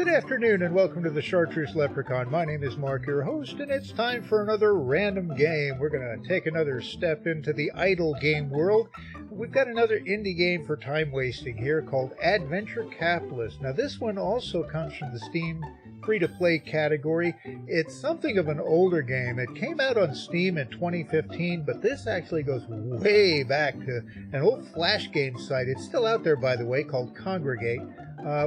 Good afternoon and welcome to the Chartreuse Leprechaun. My name is Mark, your host, and it's time for another random game. We're going to take another step into the idle game world. We've got another indie game for time wasting here called AdVenture Capitalist. Now this one also comes from the Steam free-to-play category. It's something of an older game. It came out on Steam in 2015, but this actually goes way back to an old Flash game site. It's still out there, by the way, called Congregate.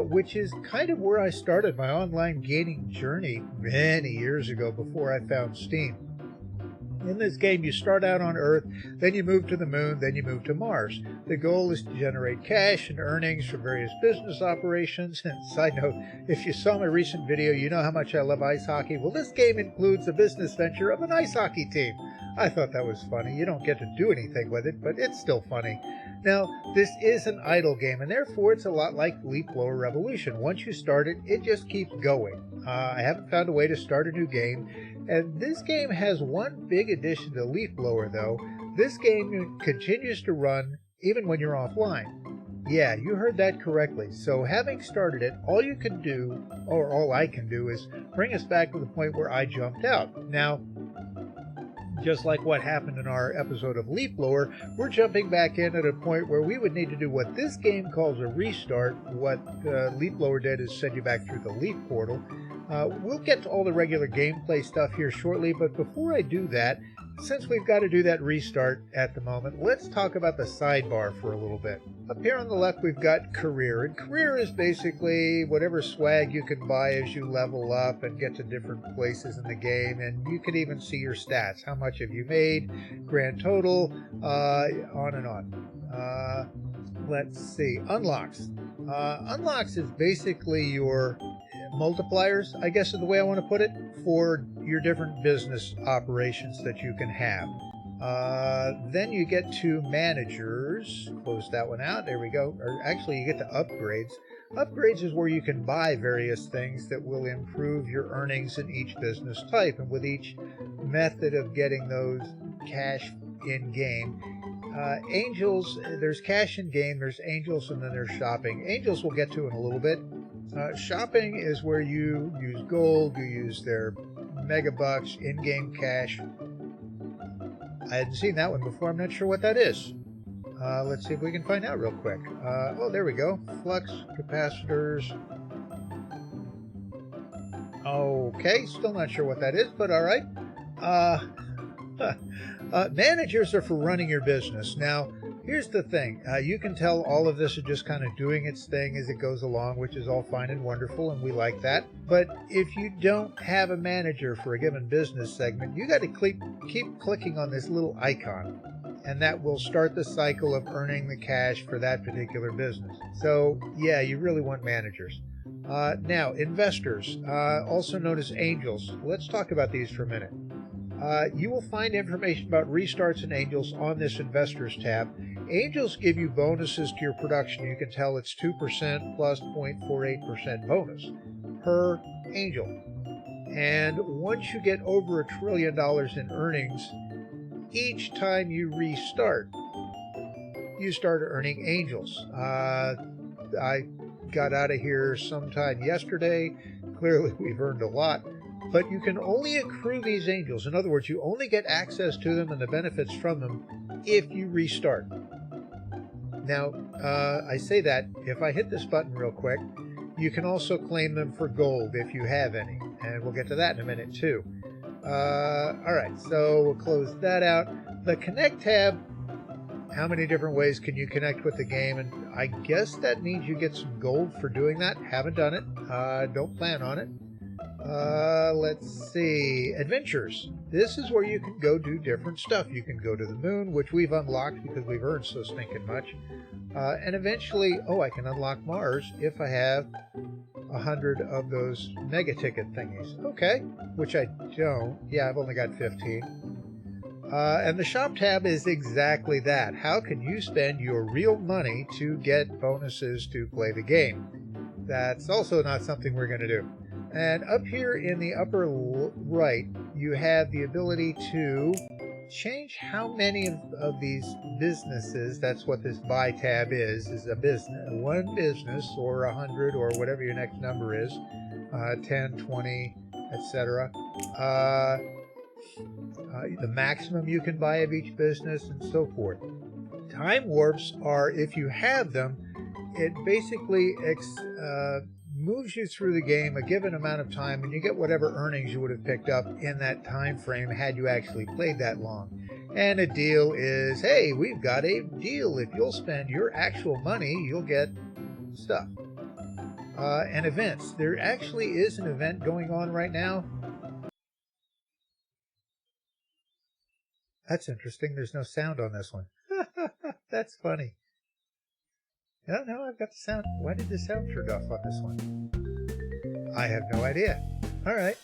Which is kind of where I started my online gaming journey many years ago before I found Steam. In this game, you start out on Earth, then you move to the moon, then you move to Mars. The goal is to generate cash and earnings from various business operations. And side note, if you saw my recent video, you know how much I love ice hockey. Well, this game includes the business venture of an ice hockey team. I thought that was funny. You don't get to do anything with it, but it's still funny. Now, this is an idle game, and therefore it's a lot like Leap Blower Revolution. Once you start it, it just keeps going. I haven't found a way to start a new game, and this game has one big addition to Leaf Blower, though. This game continues to run even when you're offline. Yeah, you heard that correctly. So having started it, all you can do, or all I can do, is bring us back to the point where I jumped out. Now, just like what happened in our episode of Leaf Blower, we're jumping back in at a point where we would need to do what this game calls a restart. What Leaf Blower did is send you back through the Leaf portal. We'll get to all the regular gameplay stuff here shortly, but before I do that, since we've got to do that restart at the moment, let's talk about the sidebar for a little bit. Up here on the left, we've got Career, and Career is basically whatever swag you can buy as you level up and get to different places in the game, and you can even see your stats. How much have you made, grand total, on and on. Let's see, Unlocks. Unlocks is basically your multipliers, I guess is the way I want to put it, for your different business operations that you can have. Then you get to managers. Close that one out. There we go. Or actually, you get to upgrades. Upgrades is where you can buy various things that will improve your earnings in each business type. And with each method of getting those cash in game, Angels, there's cash in game, there's Angels, and then there's shopping. Angels we'll get to in a little bit. Shopping is where you use gold, you use their megabucks, in-game cash. I hadn't seen that one before. I'm not sure what that is. Let's see if we can find out real quick. Oh, there we go. Flux, capacitors. Okay, still not sure what that is, but all right. Managers are for running your business. Now, here's the thing. You can tell all of this is just kind of doing its thing as it goes along, which is all fine and wonderful, and we like that. But if you don't have a manager for a given business segment, you got to keep clicking on this little icon, and that will start the cycle of earning the cash for that particular business. So, yeah, you really want managers. Now, investors, also known as angels. Let's talk about these for a minute. You will find information about restarts and angels on this investors tab. Angels give you bonuses to your production. You can tell it's 2% plus 0.48% bonus per angel. And once you get over $1 trillion in earnings, each time you restart, you start earning angels. I got out of here sometime yesterday. Clearly, we've earned a lot. But you can only accrue these angels. In other words, you only get access to them and the benefits from them if you restart. Now, I say that if I hit this button real quick, you can also claim them for gold if you have any. And we'll get to that in a minute, too. All right, so we'll close that out. The Connect tab, how many different ways can you connect with the game? And I guess that means you get some gold for doing that. Haven't done it. Don't plan on it. Let's see. Adventures. This is where you can go do different stuff. You can go to the moon, which we've unlocked because we've earned so stinking much. And eventually, I can unlock Mars if I have 100 of those mega ticket thingies. Okay, which I don't. Yeah, I've only got 15. And the shop tab is exactly that. How can you spend your real money to get bonuses to play the game? That's also not something we're going to do. And up here in the upper right, you have the ability to change how many of these businesses, that's what this buy tab is a business, one business or 100 or whatever your next number is, 10, 20, etc. The maximum you can buy of each business, and so forth. Time warps are, if you have them, it basically moves you through the game a given amount of time, and you get whatever earnings you would have picked up in that time frame had you actually played that long. And a deal is, hey, we've got a deal. If you'll spend your actual money, you'll get stuff. And events. There actually is an event going on right now. That's interesting. There's no sound on this one. That's funny. No, I've got the sound. Why did the sound turn off on this one? I have no idea. All right.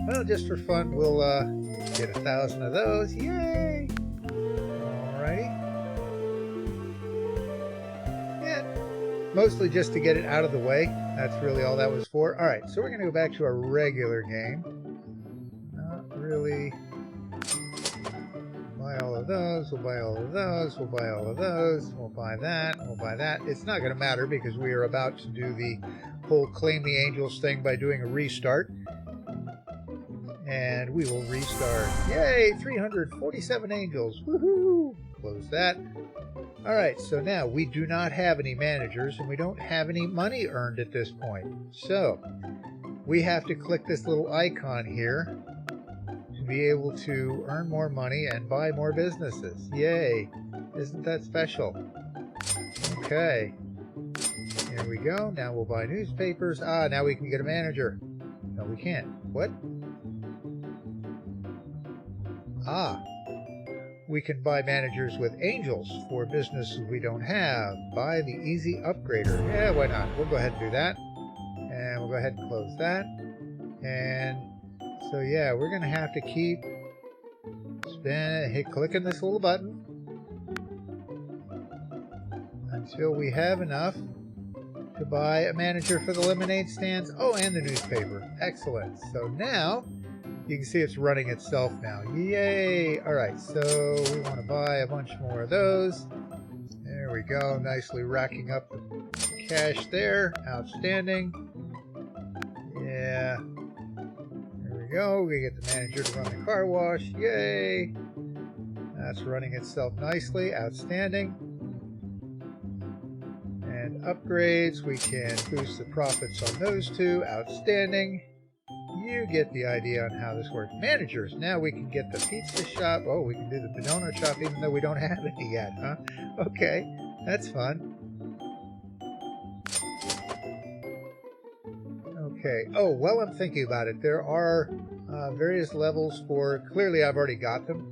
Well, just for fun, we'll get 1,000 of those. Yay! All righty. Yeah, mostly just to get it out of the way. That's really all that was for. All right, so we're going to go back to our regular game. Not really. Buy all of those, we'll buy all of those, we'll buy all of those, we'll buy that, we'll buy that. It's not going to matter because we are about to do the whole claim the angels thing by doing a restart. And we will restart. Yay, 347 angels. Woohoo! Close that. All right, so now we do not have any managers and we don't have any money earned at this point. So we have to click this little icon here to be able to earn more money and buy more businesses. Yay! Isn't that special? Okay. Here we go. Now we'll buy newspapers. Now we can get a manager. No, we can't. What? We can buy managers with angels for businesses we don't have. Buy the easy upgrader. Yeah, why not? We'll go ahead and do that. And we'll go ahead and close that. And so yeah, we're going to have to keep clicking this little button until we have enough to buy a manager for the lemonade stands. Oh, and the newspaper. Excellent. So now you can see it's running itself now. Yay! All right, so we want to buy a bunch more of those. There we go. Nicely racking up the cash there. Outstanding. Yeah. There we go. We get the manager to run the car wash. Yay! That's running itself nicely. Outstanding. And upgrades. We can boost the profits on those two. Outstanding. You get the idea on how this works. Managers. Now we can get the pizza shop. Oh, we can do the banana shop even though we don't have any yet, huh? Okay, that's fun. Okay. Oh, well, I'm thinking about it. There are various levels for, clearly I've already got them.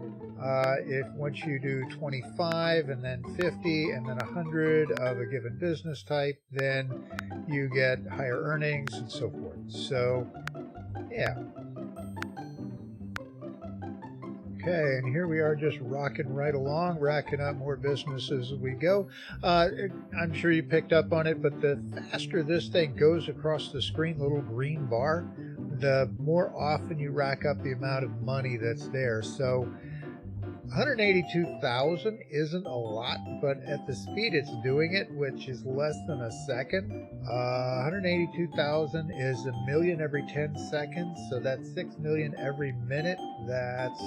If once you do 25 and then 50 and then 100 of a given business type, then you get higher earnings and so forth. So, yeah. Okay, and here we are just rocking right along, racking up more businesses as we go. I'm sure you picked up on it, but the faster this thing goes across the screen, the little green bar, the more often you rack up the amount of money that's there. So 182,000 isn't a lot, but at the speed it's doing it, which is less than a second, 182,000 is 1 million every 10 seconds, so that's 6 million every minute. That's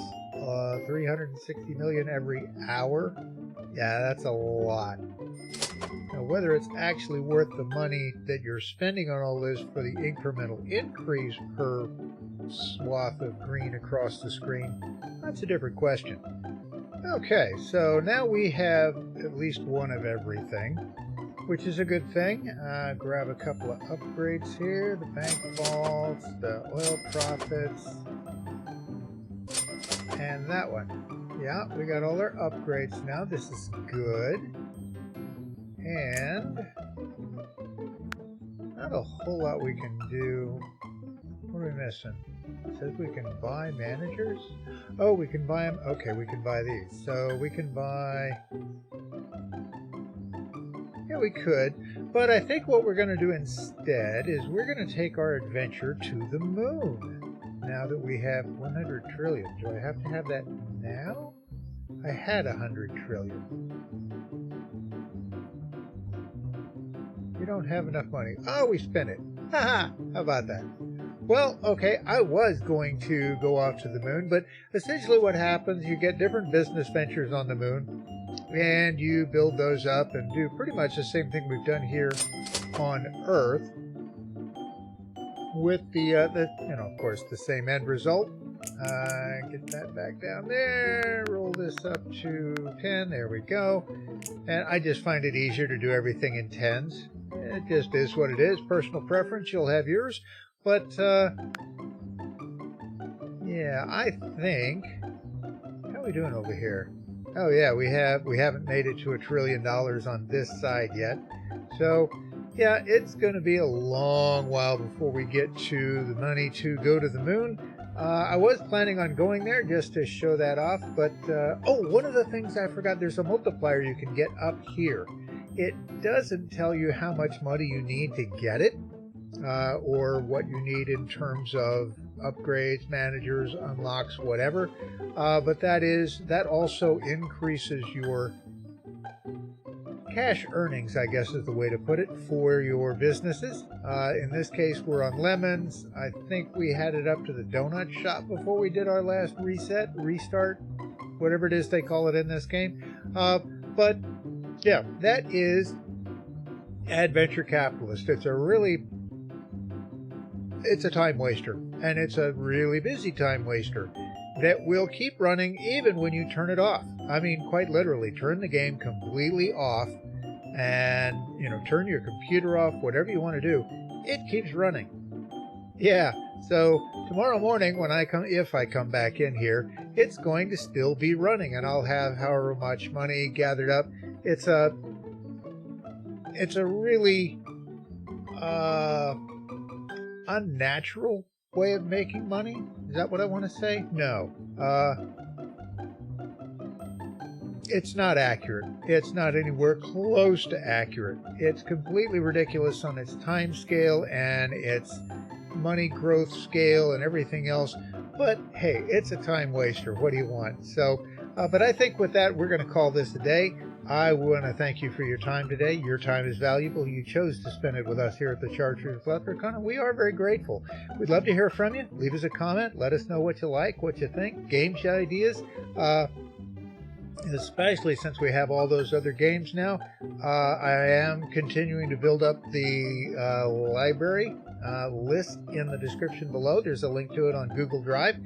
360 million every hour. Yeah, that's a lot. Now, whether it's actually worth the money that you're spending on all this for the incremental increase per swath of green across the screen, that's a different question. Okay, so now we have at least one of everything, which is a good thing. Grab a couple of upgrades here, the bank vaults, the oil profits, and that one. Yeah, we got all our upgrades now. This is good. And not a whole lot we can do. What are we missing? It says we can buy managers. Oh, we can buy them. Okay, we can buy these. So we can buy... Yeah, we could. But I think what we're going to do instead is we're going to take our adventure to the moon. Now that we have 100 trillion. Do I have to have that now? I had 100 trillion. We don't have enough money. Oh, we spent it. Haha, how about that? Well, okay, I was going to go off to the moon, but essentially what happens, you get different business ventures on the moon, and you build those up and do pretty much the same thing we've done here on Earth with the of course, the same end result. Get that back down there, roll this up to 10, there we go. And I just find it easier to do everything in tens. It just is what it is, personal preference, you'll have yours. But, yeah, I think, how are we doing over here? Oh yeah, we haven't made it to $1 trillion on this side yet. So, yeah, it's going to be a long while before we get to the money to go to the moon. I was planning on going there just to show that off, but, one of the things I forgot, there's a multiplier you can get up here. It doesn't tell you how much money you need to get it, or what you need in terms of upgrades, managers, unlocks, whatever. But that also increases your cash earnings, I guess is the way to put it, for your businesses. In this case, we're on lemons. I think we had it up to the donut shop before we did our last restart, whatever it is they call it in this game. But yeah, that is AdVenture Capitalist. It's a time waster, and it's a really busy time waster that will keep running even when you turn it off. I mean, quite literally, turn the game completely off and, turn your computer off, whatever you want to do. It keeps running. Yeah, so tomorrow morning if I come back in here, it's going to still be running, and I'll have however much money gathered up. It's a really unnatural way of making money. Is that what I want to say? No. It's not accurate. It's not anywhere close to accurate. It's completely ridiculous on its time scale and its money growth scale and everything else. But hey, it's a time waster. What do you want? So, but I think with that, we're going to call this a day. I want to thank you for your time today. Your time is valuable. You chose to spend it with us here at the Chartreuse Leprechaun, and we are very grateful. We'd love to hear from you. Leave us a comment. Let us know what you like, what you think, games ideas. Especially since we have all those other games now. I am continuing to build up the library list in the description below. There's a link to it on Google Drive.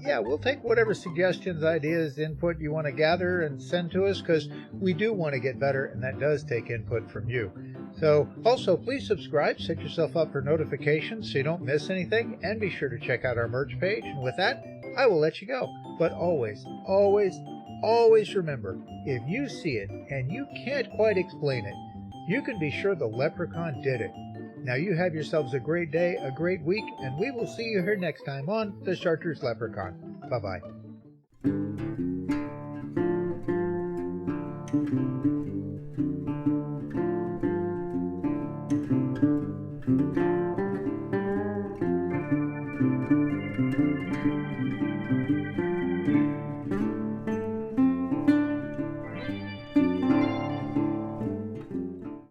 Yeah, we'll take whatever suggestions, ideas, input you want to gather and send to us, because we do want to get better, and that does take input from you. So also, please subscribe, set yourself up for notifications so you don't miss anything, and be sure to check out our merch page. And with that, I will let you go. But always, always, always remember, if you see it and you can't quite explain it, you can be sure the Leprechaun did it. Now you have yourselves a great day, a great week, and we will see you here next time on the Chartreuse Leprechaun. Bye-bye.